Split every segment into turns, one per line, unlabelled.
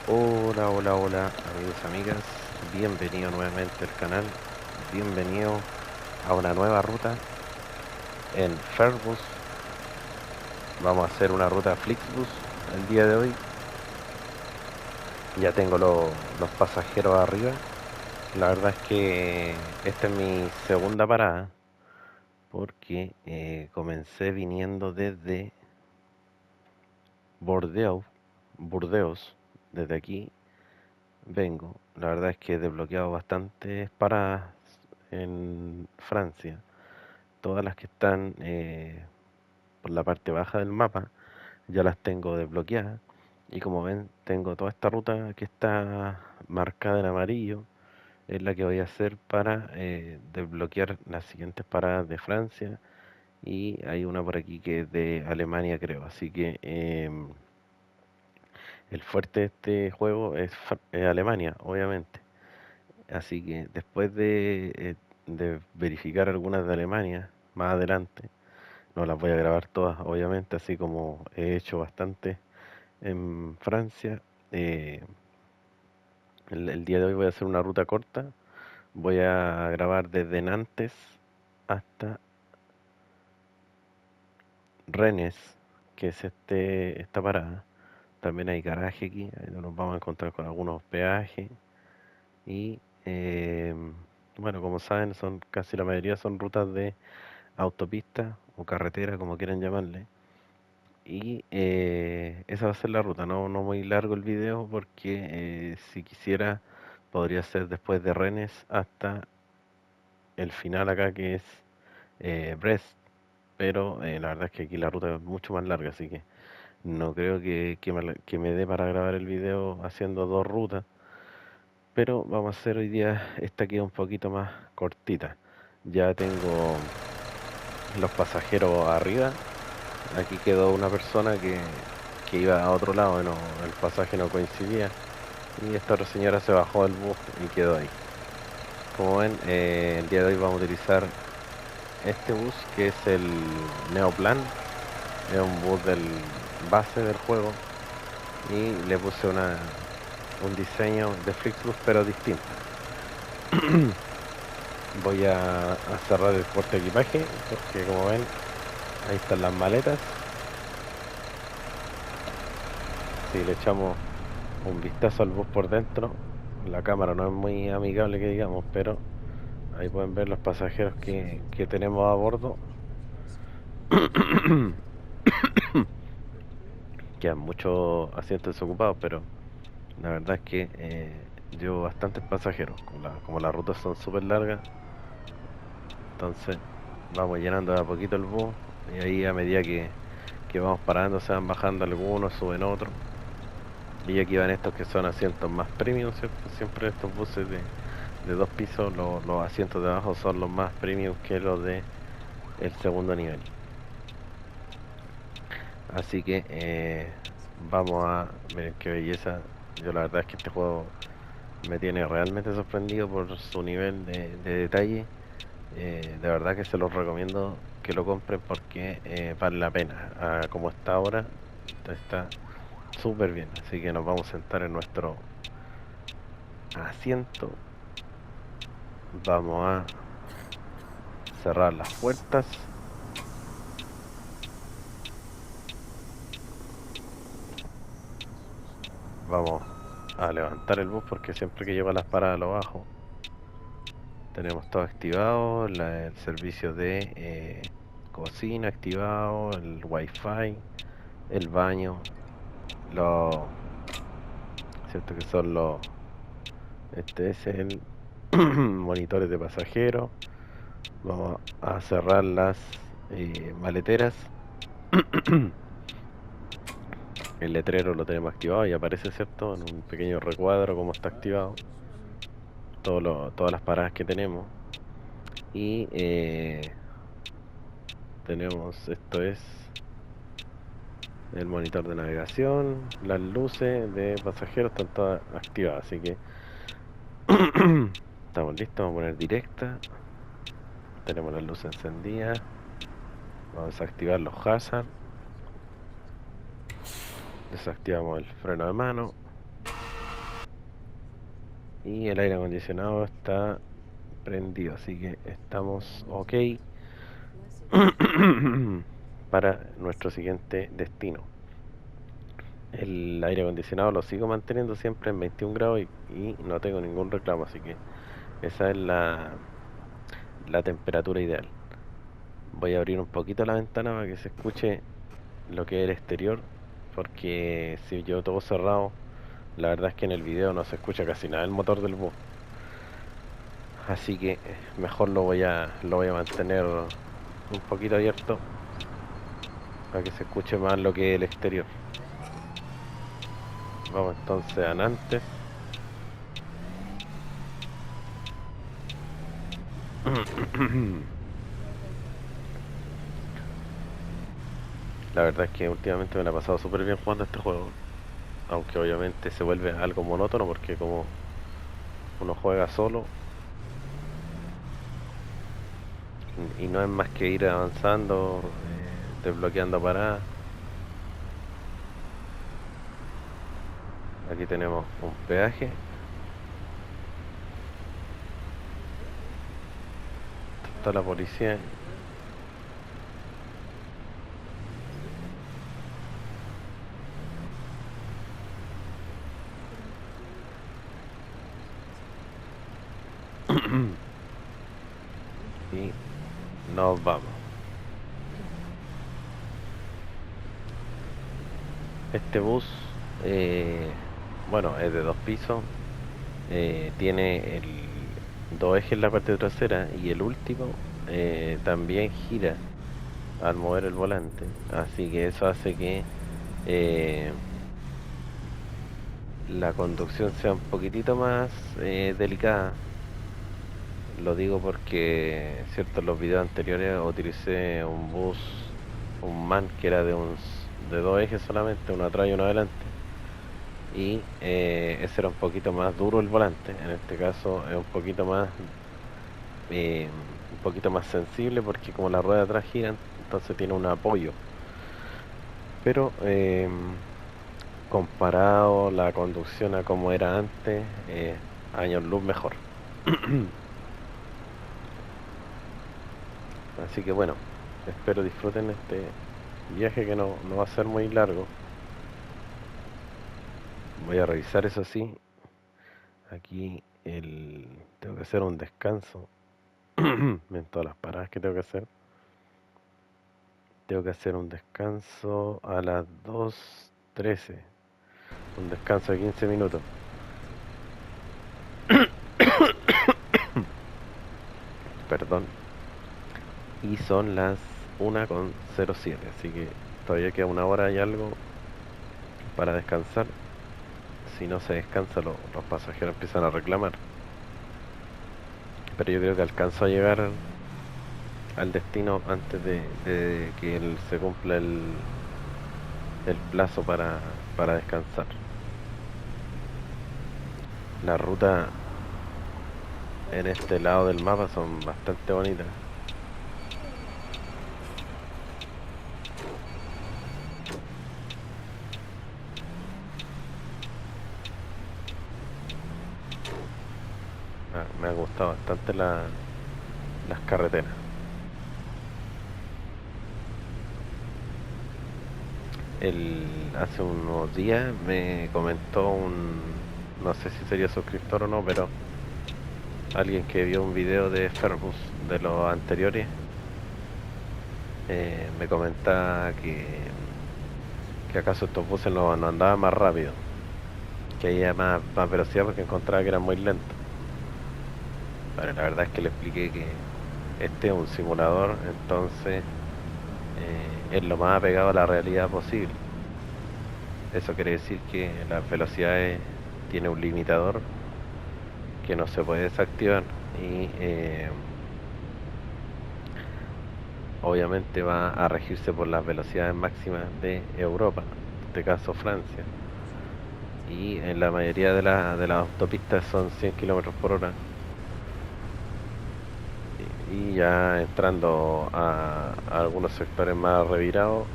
Hola, hola, hola, amigos, amigas. Bienvenido nuevamente al canal. Bienvenido a una nueva ruta en Fairbus. Vamos a hacer una ruta Flixbus el día de hoy. Ya tengo los pasajeros arriba. La verdad es que esta es mi segunda parada porque comencé viniendo desde Bordeaux, Burdeos. Desde aquí vengo. La verdad es que he desbloqueado bastantes paradas en Francia. Todas las que están por la parte baja del mapa ya las tengo desbloqueadas. Y como ven, tengo toda esta ruta que está marcada en amarillo. Es la que voy a hacer para desbloquear las siguientes paradas de Francia. Y hay una por aquí que es de Alemania, creo. Así que el fuerte de este juego es Alemania, obviamente. Así que después de verificar algunas de Alemania, más adelante, no las voy a grabar todas, obviamente, así como he hecho bastante en Francia. eh, el día de hoy voy a hacer una ruta corta. Voy a grabar desde Nantes hasta Rennes, que es esta parada. También hay garaje aquí, ahí nos vamos a encontrar con algunos peajes. Y bueno, como saben, son casi la mayoría son rutas de autopista o carretera, como quieran llamarle. Y esa va a ser la ruta, no muy largo el video porque si quisiera podría ser después de Rennes hasta el final acá que es Brest, pero la verdad es que aquí la ruta es mucho más larga, así que no creo que me dé para grabar el video haciendo dos rutas, pero vamos a hacer hoy día esta que es un poquito más cortita. Ya tengo los pasajeros arriba. Aquí quedó una persona que iba a otro lado, el pasaje no coincidía. Y esta otra señora se bajó del bus y quedó ahí. Como ven, el día de hoy vamos a utilizar este bus que es el Neoplan. Es un bus del base del juego. Y le puse un diseño de Flixbus pero distinto. Voy a cerrar el porte equipaje porque como ven, ahí están las maletas. Si le echamos un vistazo al bus por dentro, la cámara no es muy amigable que digamos, pero ahí pueden ver los pasajeros que tenemos a bordo. Quedan muchos asientos desocupados, pero la verdad es que llevo bastantes pasajeros. Como las rutas son súper largas, entonces vamos llenando de a poquito el bus y ahí a medida que vamos parando se van bajando algunos, suben otros. Y aquí van estos que son asientos más premium, ¿cierto? Siempre estos buses de dos pisos, los asientos de abajo son los más premium que los de el segundo nivel. Así que vamos a ver qué belleza. Yo la verdad es que este juego me tiene realmente sorprendido por su nivel de detalle. De verdad que se los recomiendo que lo compren porque vale la pena. Como está ahora, está súper bien. Así que nos vamos a sentar en nuestro asiento. Vamos a cerrar las puertas. Vamos a levantar el bus porque siempre que llego a las paradas lo bajo. Tenemos todo activado, el servicio de cocina activado, el wifi, el baño, los, cierto que son este es el monitores de pasajeros. Vamos a cerrar las maleteras. El letrero lo tenemos activado y aparece, cierto, en un pequeño recuadro como está activado todas las paradas que tenemos. Y tenemos, esto es el monitor de navegación, las luces de pasajeros están todas activadas, así que estamos listos. Vamos a poner directa, tenemos las luces encendidas, vamos a activar los hazards, desactivamos el freno de mano, y el aire acondicionado está prendido, así que estamos ok para nuestro siguiente destino. El aire acondicionado lo sigo manteniendo siempre en 21 grados y no tengo ningún reclamo, así que esa es la temperatura ideal. Voy a abrir un poquito la ventana para que se escuche lo que es el exterior, porque si yo todo cerrado, la verdad es que en el video no se escucha casi nada el motor del bus. Así que mejor lo voy a mantener un poquito abierto para que se escuche más lo que es el exterior. Vamos entonces a Nantes. La verdad es que últimamente me la he pasado súper bien jugando este juego, aunque obviamente se vuelve algo monótono porque como uno juega solo y no es más que ir avanzando, desbloqueando paradas. Aquí tenemos un peaje. Está la policía. Y nos vamos. Este bus, bueno, es de 2 pisos. Tiene dos ejes en la parte trasera y el último también gira al mover el volante. Así que eso hace que eh, la conducción sea un poquitito más delicada. Lo digo porque, cierto, en los videos anteriores utilicé un bus, un MAN que era de 2 ejes solamente, uno atrás y uno adelante. Y ese era un poquito más duro el volante. En este caso es un poquito más sensible porque como la rueda de atrás gira, entonces tiene un apoyo. Pero comparado la conducción a como era antes, años luz mejor. Así que bueno, espero disfruten este viaje que no va a ser muy largo. Voy a revisar eso sí. Aquí tengo que hacer un descanso en todas las paradas que tengo que hacer. Tengo que hacer un descanso a las 2:13. Un descanso de 15 minutos. Perdón. Y son las 1:07. Así que todavía queda una hora y algo para descansar. Si no se descansa, los pasajeros empiezan a reclamar. Pero yo creo que alcanzo a llegar al destino antes de que se cumpla el plazo para descansar. La ruta en este lado del mapa son bastante bonitas. Me ha gustado bastante las carreteras. Hace unos días me comentó no sé si sería suscriptor o no, pero alguien que vio un video de Fairbus de los anteriores, me comentaba que acaso estos buses no andaban más rápido, que había más velocidad porque encontraba que eran muy lentos. Bueno, la verdad es que le expliqué que este es un simulador, entonces es lo más apegado a la realidad posible. Eso quiere decir que las velocidades tiene un limitador que no se puede desactivar y obviamente va a regirse por las velocidades máximas de Europa, en este caso Francia. Y en la mayoría de las autopistas son 100 kilómetros por hora. Y ya entrando a algunos sectores más revirados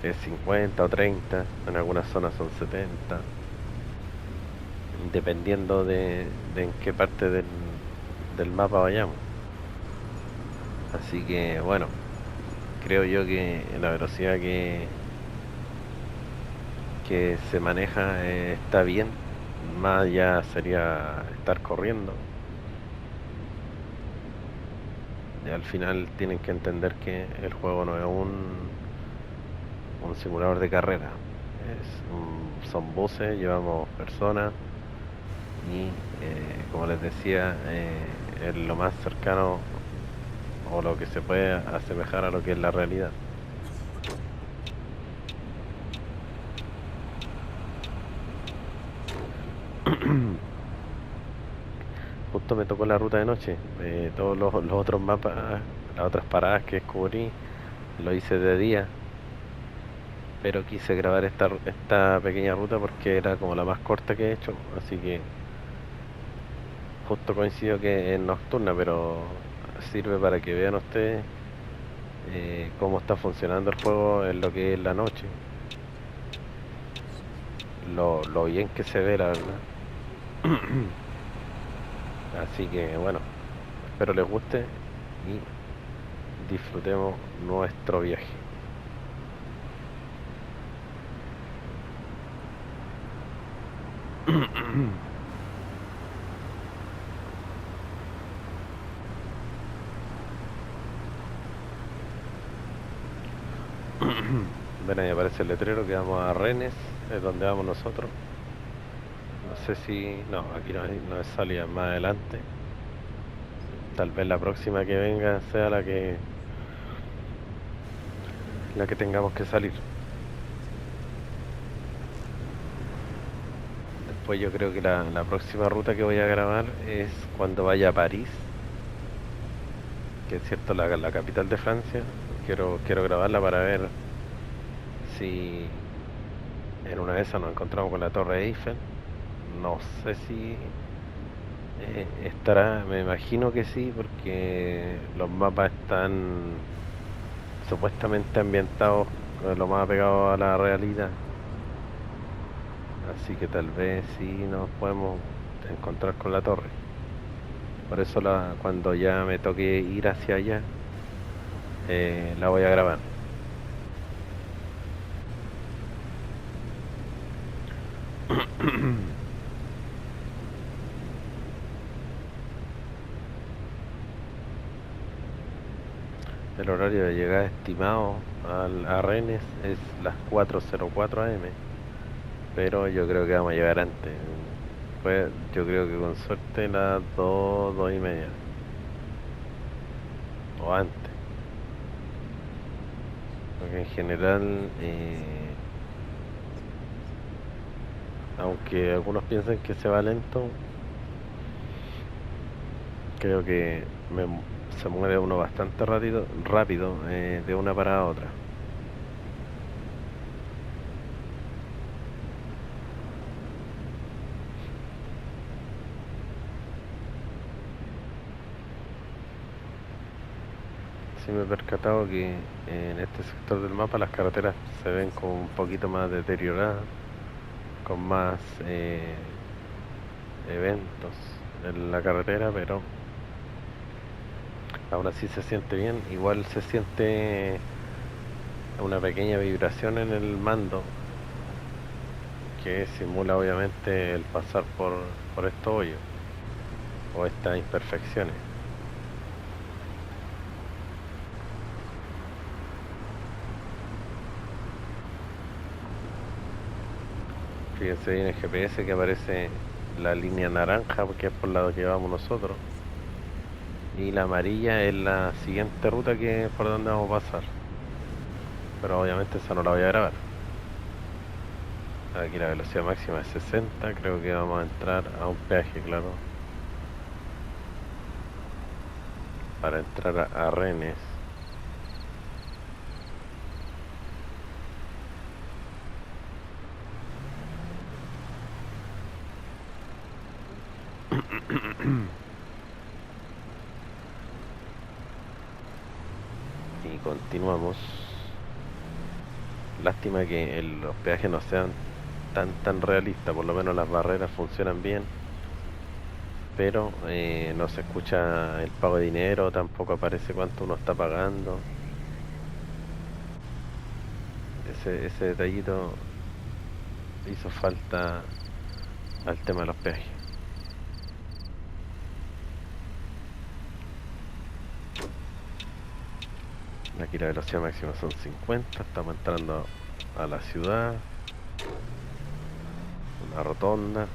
es 50 o 30, en algunas zonas son 70. dependiendo de en qué parte del mapa vayamos. Así que bueno, creo yo que la velocidad que se maneja está bien. Más ya sería estar corriendo. Y al final tienen que entender que el juego no es un simulador de carrera. Son buses, llevamos personas y como les decía, es lo más cercano o lo que se puede asemejar a lo que es la realidad. Justo me tocó la ruta de noche. Todos los otros mapas, las otras paradas que descubrí, lo hice de día. Pero quise grabar esta pequeña ruta porque era como la más corta que he hecho. Así que justo coincido que es nocturna, pero sirve para que vean ustedes cómo está funcionando el juego en lo que es la noche. Lo bien que se ve, la verdad. Así que bueno, espero les guste y disfrutemos nuestro viaje. Ven, ahí aparece el letrero que vamos a Rennes, es donde vamos nosotros. No sé si... No, aquí no es salida, más adelante. Tal vez la próxima que venga sea la que tengamos que salir. Después yo creo que la próxima ruta que voy a grabar es cuando vaya a París, que es cierto la capital de Francia. Quiero grabarla para ver si en una de esas nos encontramos con la Torre Eiffel. No sé si estará, me imagino que sí, porque los mapas están supuestamente ambientados lo más apegado a la realidad. Así que tal vez sí nos podemos encontrar con la torre. Por eso cuando ya me toque ir hacia allá, la voy a grabar. El horario de llegada estimado a Rennes es las 4:04 am, pero yo creo que vamos a llegar antes. Pues yo creo que con suerte las 2:30 o antes. Porque en general, aunque algunos piensen que se va lento, creo que se mueve uno bastante rápido de una parada a otra. Sí me he percatado que en este sector del mapa las carreteras se ven como un poquito más deterioradas, con más eventos en la carretera, pero aún así se siente bien. Igual se siente una pequeña vibración en el mando que simula obviamente el pasar por estos hoyos o estas imperfecciones. Fíjense bien en el GPS que aparece la línea naranja, porque es por lado que vamos nosotros, y la amarilla es la siguiente ruta que es por donde vamos a pasar, pero obviamente esa no la voy a grabar. Aquí la velocidad máxima es 60, creo que vamos a entrar a un peaje, claro, para entrar a Rennes. Y continuamos. Lástima que los peajes no sean tan realista. Por lo menos las barreras funcionan bien, pero no se escucha el pago de dinero, tampoco aparece cuánto uno está pagando. Ese detallito hizo falta al tema de los peajes. Aquí la velocidad máxima son 50, estamos entrando a la ciudad, una rotonda.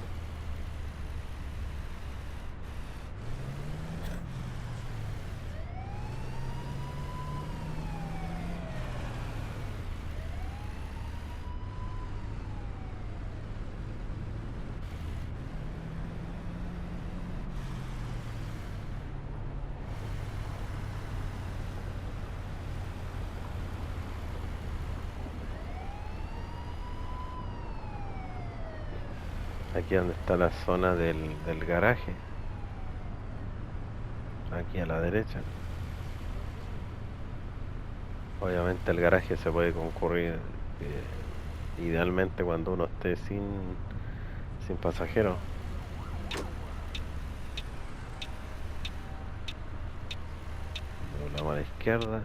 Aquí donde está la zona del garaje, aquí a la derecha. Obviamente el garaje se puede concurrir idealmente cuando uno esté sin pasajeros. Doblamos a la izquierda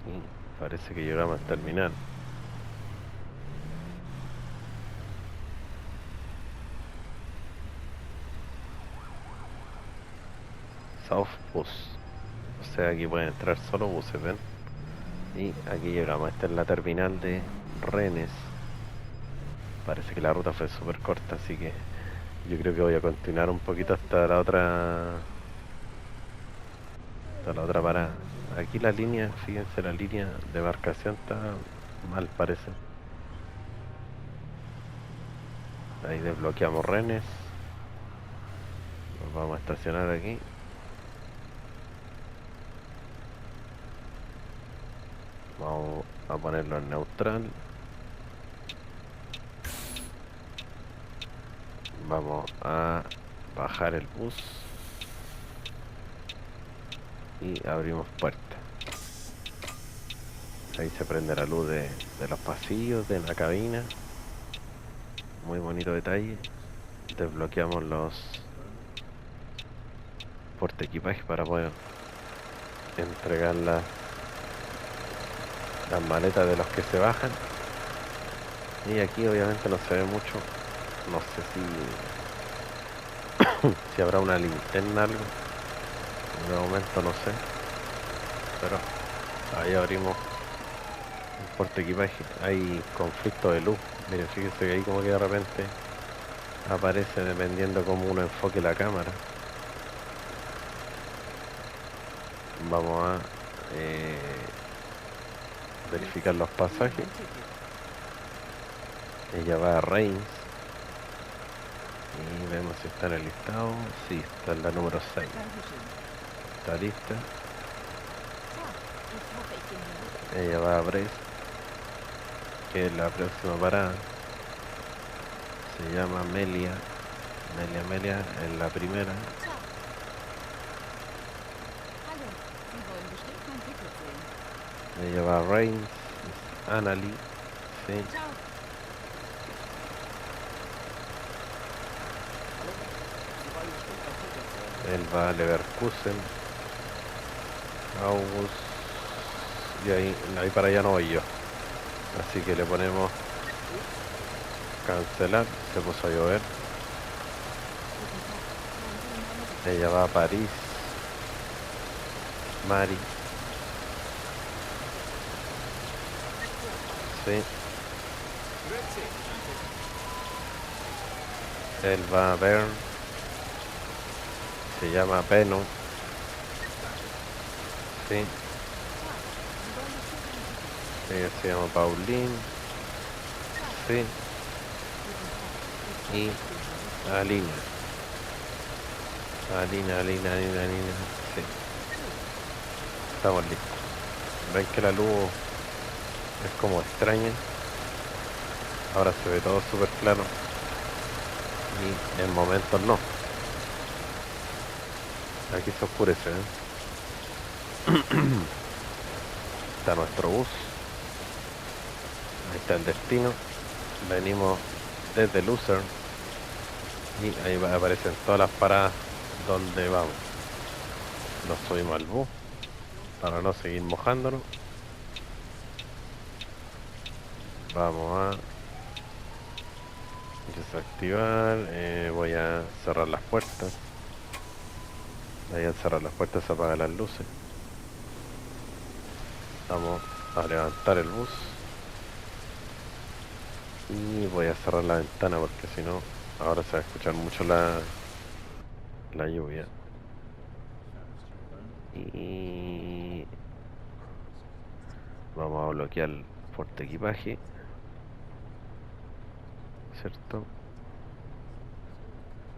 y parece que llegamos al terminal. South Bus, o sea, aquí pueden entrar solo buses, ¿ven? Y aquí llegamos. Esta es la terminal de Rennes. Parece que la ruta fue súper corta, así que yo creo que voy a continuar un poquito hasta la otra parada. Aquí la línea, fíjense, la línea de marcación está mal, parece. Ahí desbloqueamos Rennes. Nos vamos a estacionar aquí. Vamos a ponerlo en neutral. Vamos a bajar el bus y abrimos puerta. Ahí se prende la luz de los pasillos, de la cabina. Muy bonito detalle. Desbloqueamos los portaequipajes para poder entregar las maletas de los que se bajan. Y aquí obviamente no se ve mucho. No sé si habrá una linterna, algo. De momento no sé. Pero ahí abrimos el portaequipaje. Hay conflicto de luz. Miren, fíjense que ahí como que de repente aparece dependiendo cómo uno enfoque la cámara. Vamos a verificar los pasajes. Ella va a Reims y vemos si está en el listado. Sí, está en la número 6. Está lista. Ella va a Brest, que es la próxima parada. Se llama Melia. Melia es la primera. Ella va a Reims, Annalie, sí. Él va a Leverkusen, August, y ahí para allá no voy yo. Así que le ponemos cancelar, se puso a llover. Ella va a París, Mari. Sí. Él va a Bern. Se llama Beno. Sí. Ella se llama Pauline. Sí. Y Alina. Alina. Sí. Estamos listos. Ven que la luz es como extraña. Ahora se ve todo súper claro. Y en momentos no. Aquí se oscurece, ¿eh? Está nuestro bus. este es el destino. Venimos desde Lucerne y ahí aparecen todas las paradas donde vamos. Nos subimos al bus para no seguir mojándonos. Vamos a desactivar. Voy a cerrar las puertas. Ahí al cerrar las puertas se apagan las luces. Vamos a levantar el bus. Y voy a cerrar la ventana porque si no, ahora se va a escuchar mucho la lluvia. Y vamos a bloquear el porte equipaje, ¿cierto?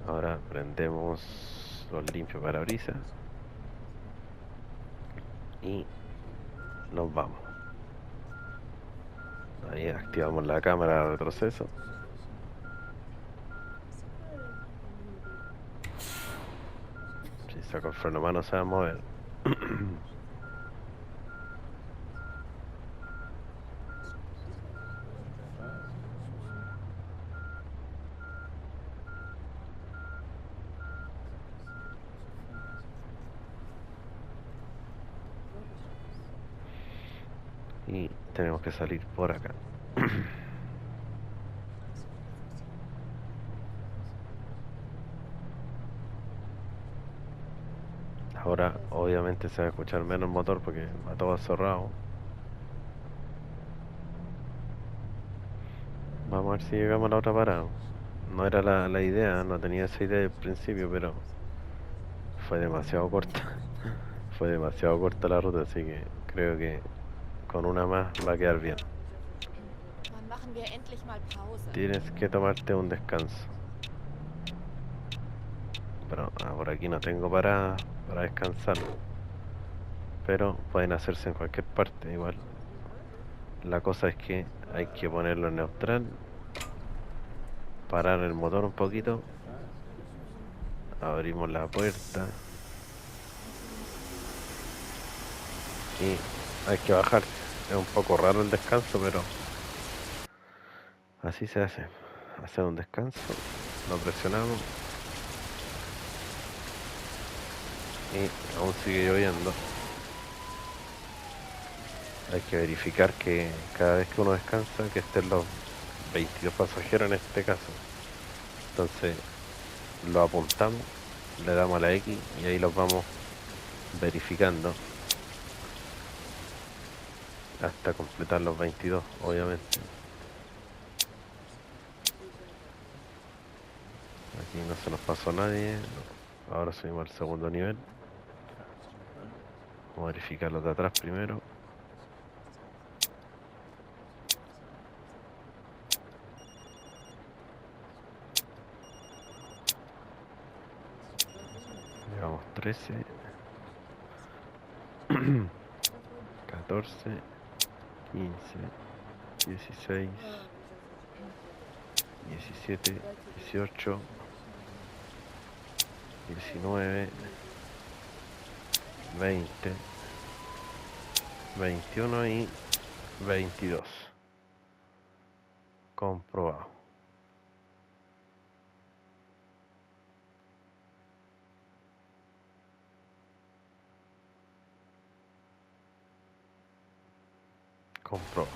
Ahora prendemos los limpios parabrisas y nos vamos. Ahí activamos la cámara de retroceso. Si saco el freno a mano se va a mover. Y tenemos que salir por acá. Ahora obviamente se va a escuchar menos el motor porque va todo cerrado. Vamos a ver si llegamos a la otra parada. No era la idea, no tenía esa idea al principio, pero fue demasiado corta. Fue demasiado corta la ruta, así que creo que con una más va a quedar bien. Tienes que tomarte un descanso. Pero por aquí no tengo para descansar. Pero pueden hacerse en cualquier parte igual. La cosa es que hay que ponerlo en neutral. Parar el motor un poquito. Abrimos la puerta. Y hay que bajar. Es un poco raro el descanso, pero así se hace. Hacer un descanso. Lo presionamos. Y aún sigue lloviendo. Hay que verificar que cada vez que uno descansa, que estén los 22 pasajeros en este caso. Entonces lo apuntamos, le damos a la X y ahí los vamos verificando hasta completar los 22, obviamente. Aquí no se nos pasó nadie. No. Ahora subimos al segundo nivel. Vamos a verificar los de atrás primero. Llevamos 13, 14, 15, 16, 17, 18, 19, 20, 21 y 22. Comprobado. Comprobado.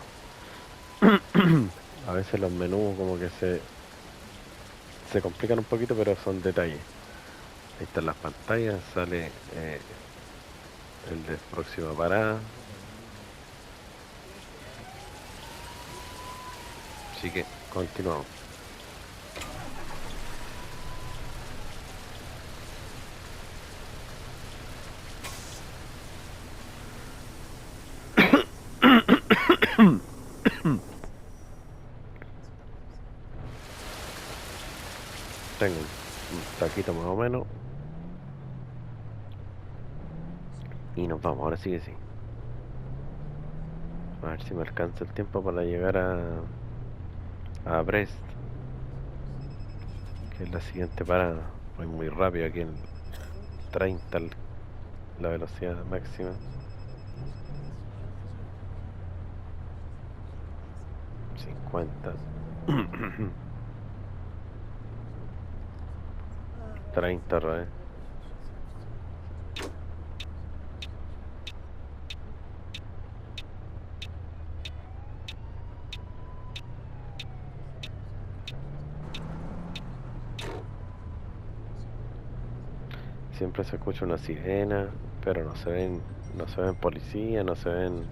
A veces los menús como que se complican un poquito, pero son detalles. Ahí están las pantallas, sale el de próxima parada. Así que continuamos. Tengo un taquito más o menos. Y nos vamos, ahora sí que sí. A ver si me alcanza el tiempo para llegar a Brest, que es la siguiente parada. Voy muy rápido aquí en 30 la velocidad máxima. 50. 30 redes. Siempre se escucha una sirena, pero no se ven policías, no se ven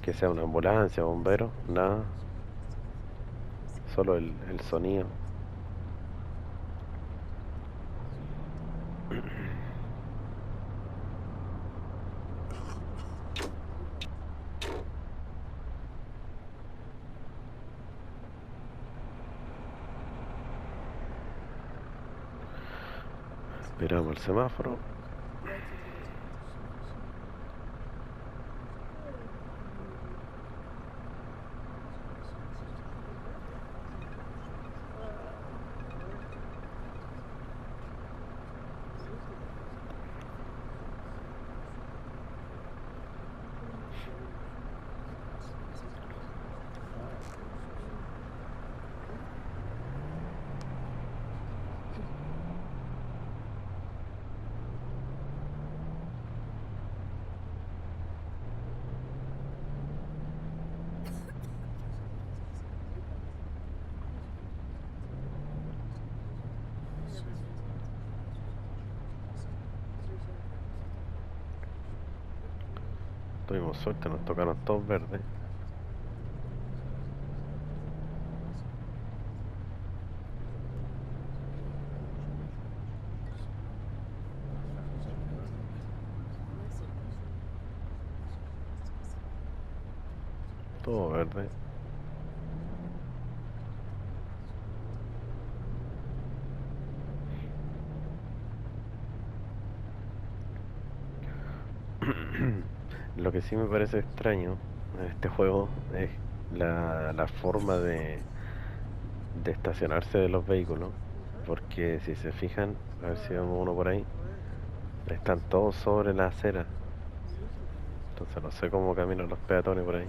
que sea una ambulancia, bomberos, nada, solo el sonido. Esperamos el semáforo. Tuvimos suerte, nos tocaron todos verdes. Todo verde. Lo que sí me parece extraño en este juego es la forma de estacionarse de los vehículos. Porque si se fijan, a ver si vemos uno por ahí, están todos sobre la acera. Entonces no sé cómo caminan los peatones por ahí.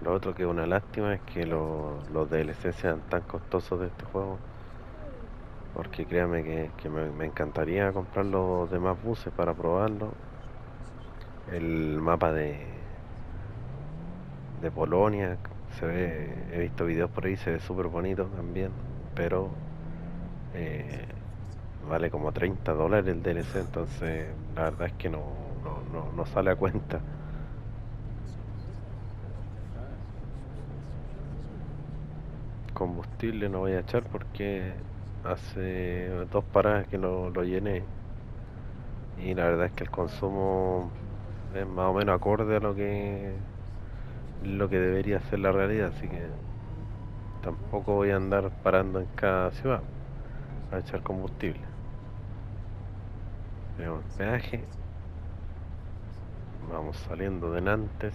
Lo otro que es una lástima es que los DLC sean tan costosos de este juego. Porque créame que me encantaría comprar los demás buses para probarlo. El mapa de Polonia se ve, he visto videos por ahí, se ve súper bonito también. Pero eh, vale como $30 el DLC, entonces la verdad es que no sale a cuenta. Combustible no voy a echar porque hace 2 paradas que lo llené y la verdad es que el consumo es más o menos acorde a lo que debería ser la realidad, así que tampoco voy a andar parando en cada ciudad a echar combustible. Tenemos el peaje, vamos saliendo de Nantes.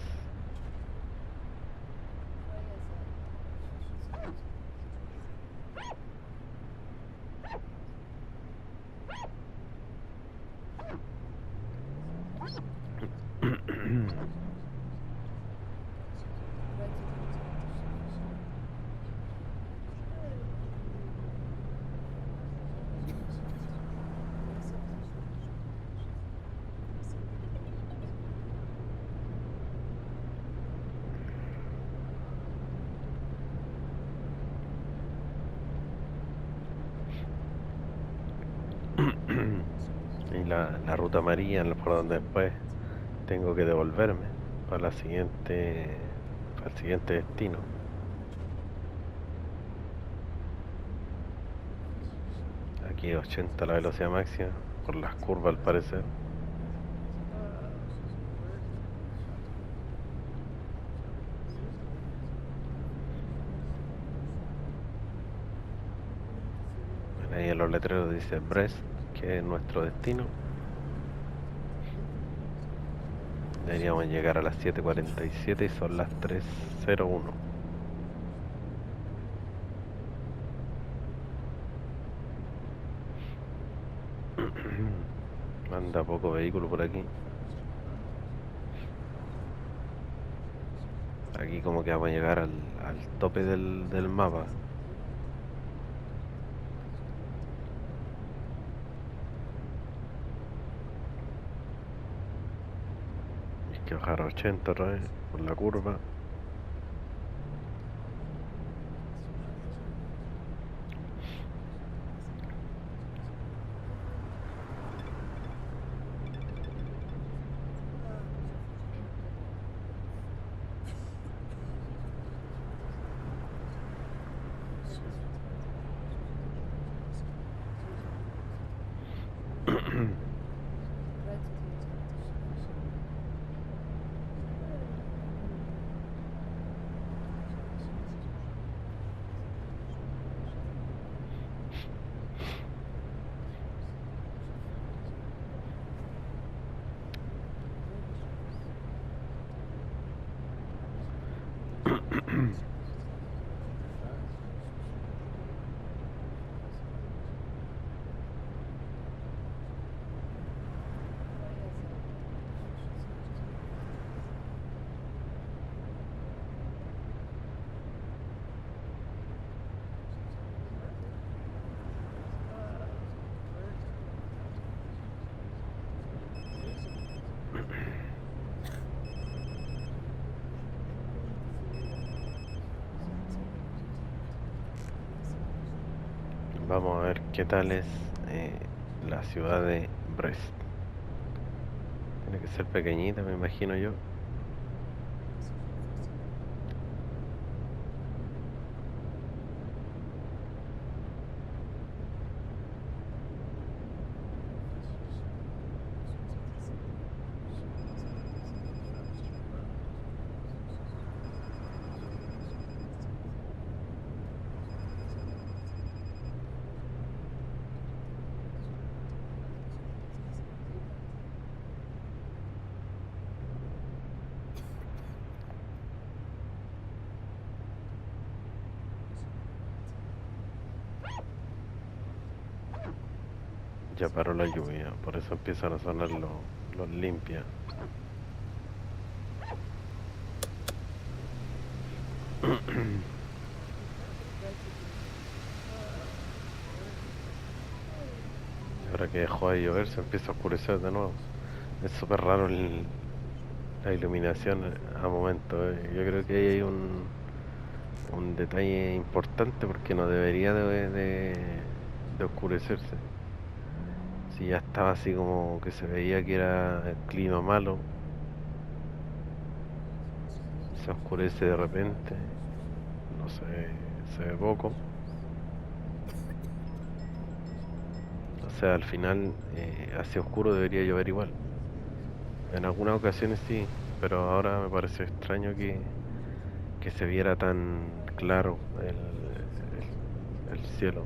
Y la ruta amarilla por donde después tengo que devolverme para para el siguiente destino. Aquí 80 la velocidad máxima por las curvas al parecer. Ahí en los letreros dice Brest, que es nuestro destino. Deberíamos llegar a las 7:47 y son las 3:01. Anda poco vehículo por aquí. Aquí como que vamos a llegar al tope del mapa. Hay que bajar a 80 otra vez por la curva. Vamos a ver qué tal es la ciudad de Brest. Tiene que ser pequeñita, me imagino yo. Ya paró la lluvia, por eso empiezan a sonar los limpias. Ahora que dejó de llover se empieza a oscurecer de nuevo. Es súper raro la iluminación a momentos. Yo creo que ahí hay un detalle importante porque no debería de oscurecerse. Si ya estaba así como que se veía que era el clima malo, se oscurece de repente, no se ve poco. O sea, al final hacia oscuro debería llover igual. En algunas ocasiones sí, pero ahora me pareció extraño que se viera tan claro el cielo.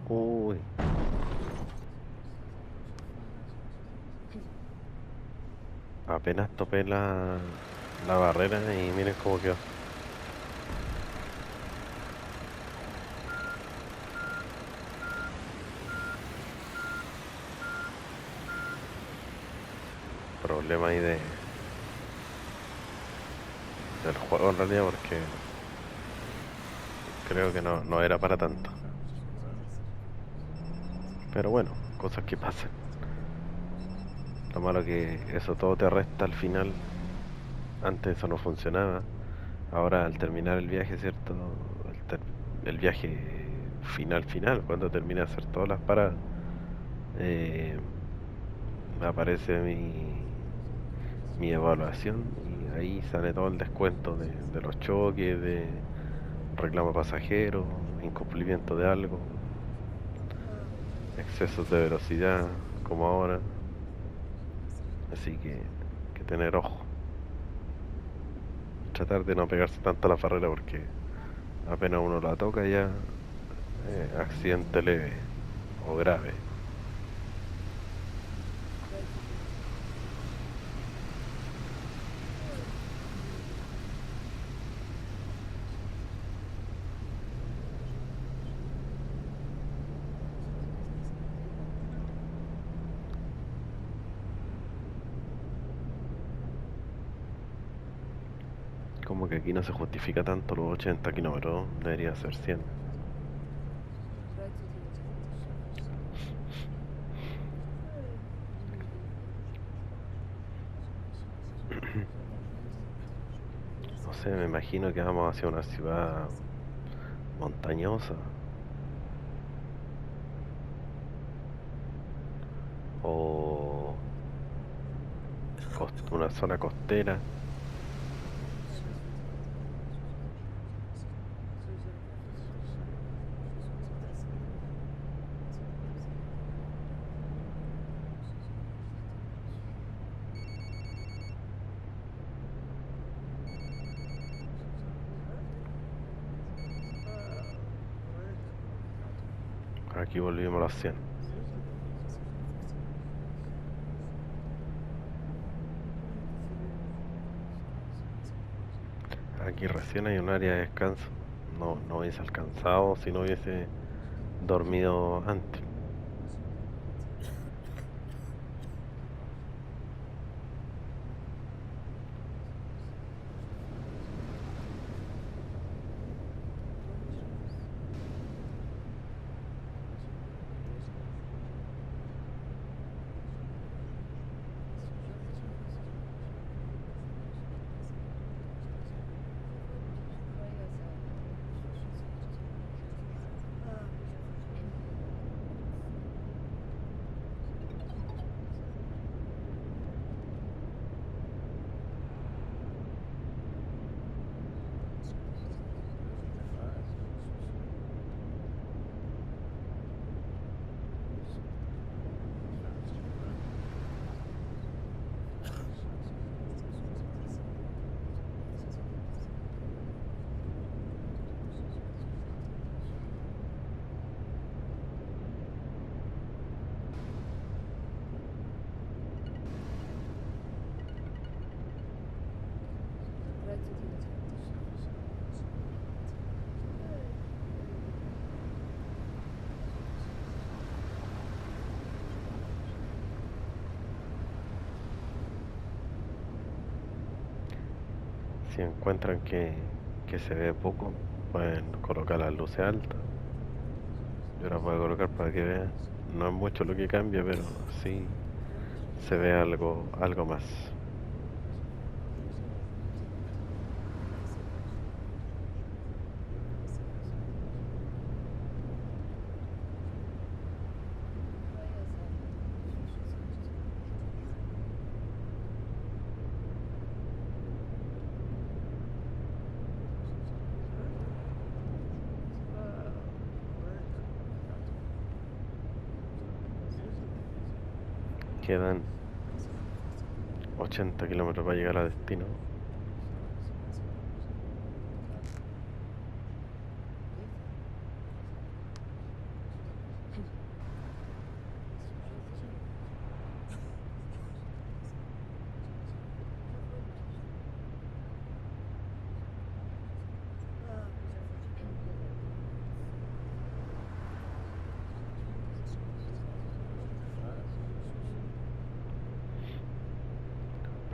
Uy, apenas topé la barrera y miren cómo quedó. problema ahí del juego en realidad, porque creo que no era para tanto. Pero bueno, cosas que pasan. Lo malo que eso todo te resta al final. Antes eso no funcionaba. Ahora al terminar el viaje, ¿cierto? El viaje final, cuando termine de hacer todas las paradas, eh, aparece mi evaluación y ahí sale todo el descuento de los choques, de reclamo pasajero, incumplimiento de algo, excesos de velocidad, como ahora. Así que tener ojo. Tratar de no pegarse tanto a la farrera porque apenas uno la toca ya, accidente leve o grave. Como que aquí no se justifica tanto los 80 kilómetros, debería ser 100. No sé, me imagino que vamos hacia una ciudad montañosa o una zona costera. Aquí volvimos a las 100. Aquí recién hay un área de descanso. No hubiese alcanzado si no hubiese dormido antes. Si encuentran que se ve poco, pueden colocar las luces altas. Yo las voy a colocar para que vean. No es mucho lo que cambia, pero sí se ve algo más. Quedan 80 kilómetros para llegar a destino.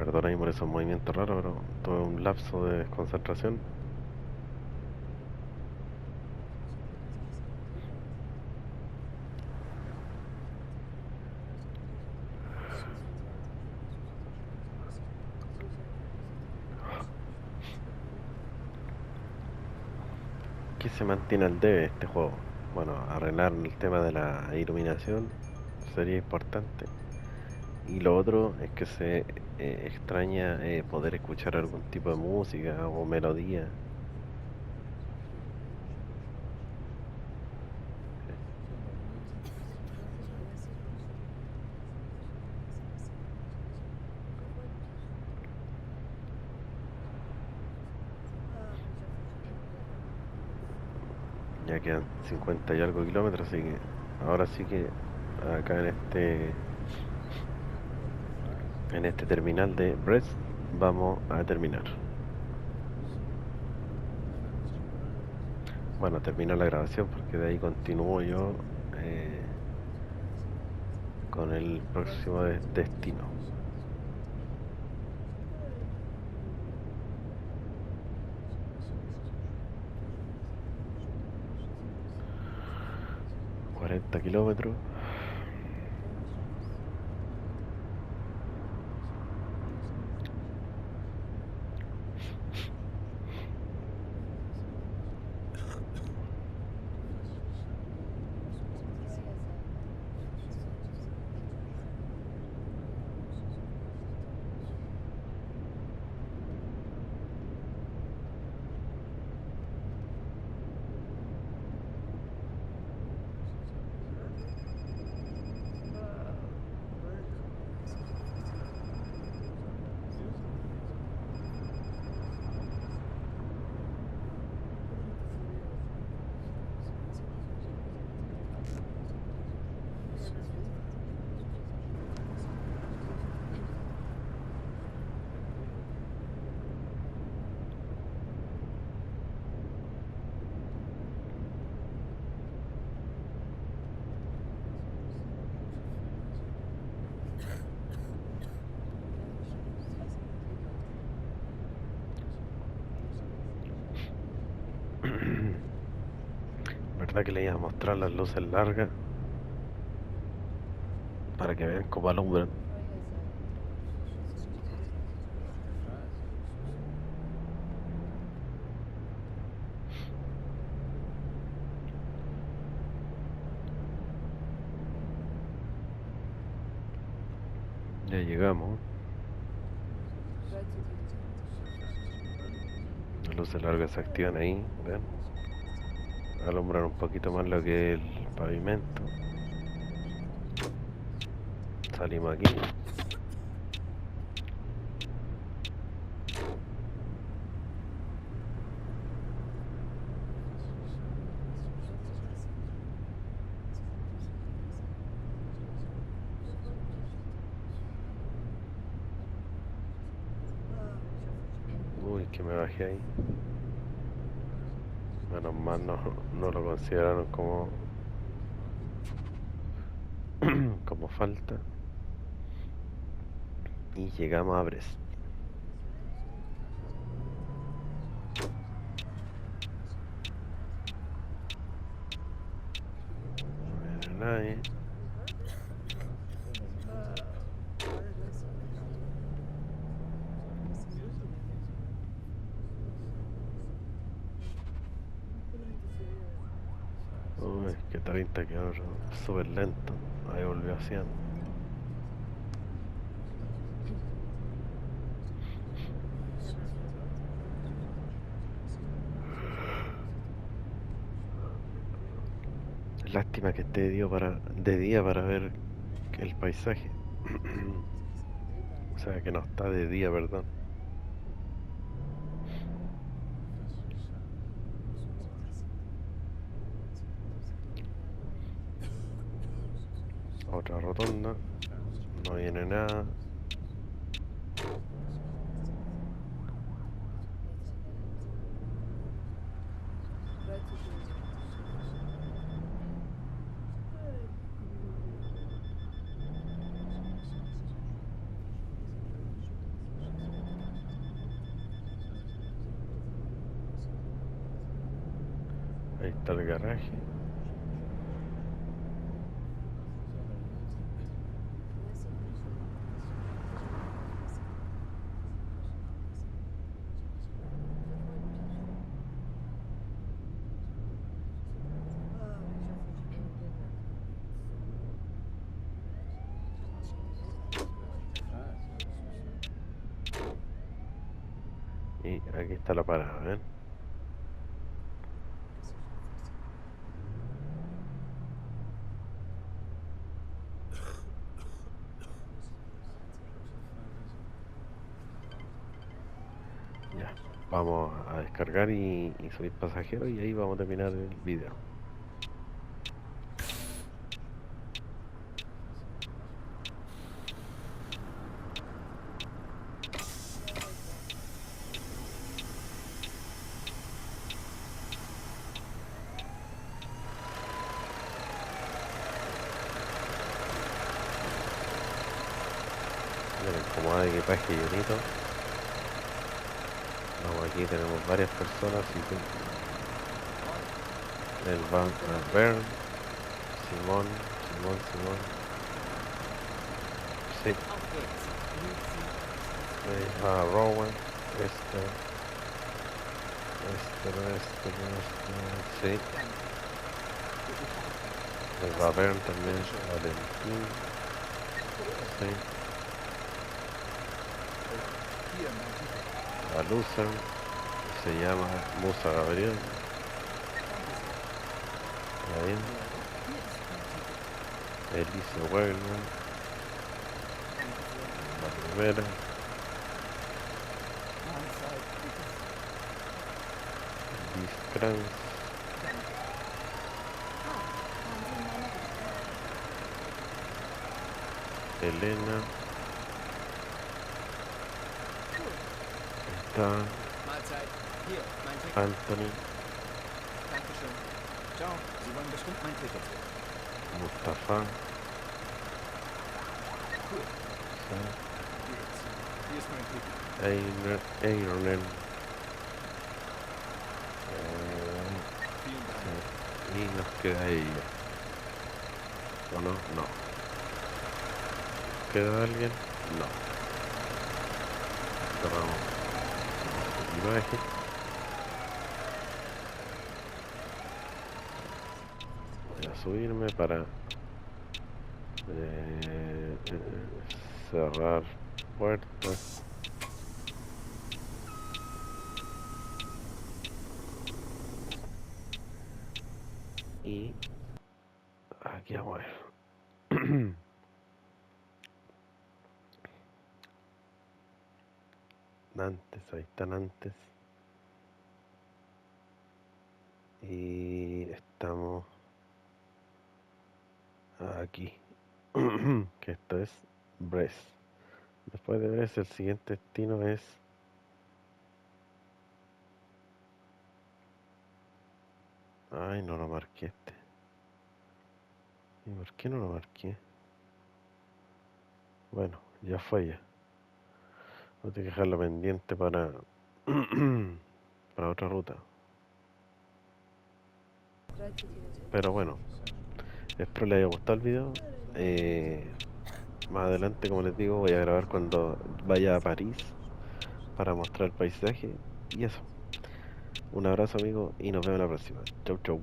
Perdona ahí por esos movimientos raros, pero tuve un lapso de desconcentración. ¿Qué se mantiene al debe este juego? Bueno, arreglar el tema de la iluminación sería importante. Y lo otro es que se extraña poder escuchar algún tipo de música o melodía. Ya quedan 50 y algo kilómetros, así que ahora sí que acá en este terminal de Brest vamos a terminar. Bueno, termino la grabación porque de ahí continúo yo eh, con el próximo destino. $40 kilómetros. ¿Verdad que le iba a mostrar las luces largas para que vean cómo alumbran? Ya llegamos. Las luces largas se activan ahí, ¿ven? Alumbran un poquito más lo que es el pavimento. Salimos aquí. Uy, que me bajé ahí. Menos mal no lo consideraron como falta. Y llegamos a Brest. No viene nadie. Uy, que 30 kilómetros, súper lento. Ahí volvió haciendo. Lástima que esté de día para ver el paisaje. O sea, que no está de día, perdón. Otra rotonda. No viene nada. Ahí está el garaje. Y aquí está la parada, ¿ven? Ya, vamos a descargar y subir pasajeros y ahí vamos a terminar el video. Miren, como hay equipaje llenito. Vamos, aquí tenemos varias personas, así que el Van Bern, Simón, Simón, sí, Rowan, sí, el Van Bern también, Valentín, sí, a Lucer, se llama Musa Gabriel, ahí, Elise Wagner, la primera, Liz Kranz, Elena, está Anthony, Mustafa, Eironen, y nos queda ella. ¿O no? No. ¿Queda alguien? No. Cerramos la imagen. Voy a subirme para cerrar puertas. Y aquí vamos a ver. Nantes, ahí está Nantes. Y estamos aquí. Que esto es Brest. Después de Brest, el siguiente destino es ay, no lo marqué este. ¿Y por qué no lo marqué? Bueno, ya fue ya. Voy a tener que dejarlo pendiente para para otra ruta. Pero bueno, espero les haya gustado el video. Más adelante, como les digo, voy a grabar cuando vaya a París para mostrar el paisaje. Y eso. Un abrazo, amigo, y nos vemos la próxima. Chau, chau.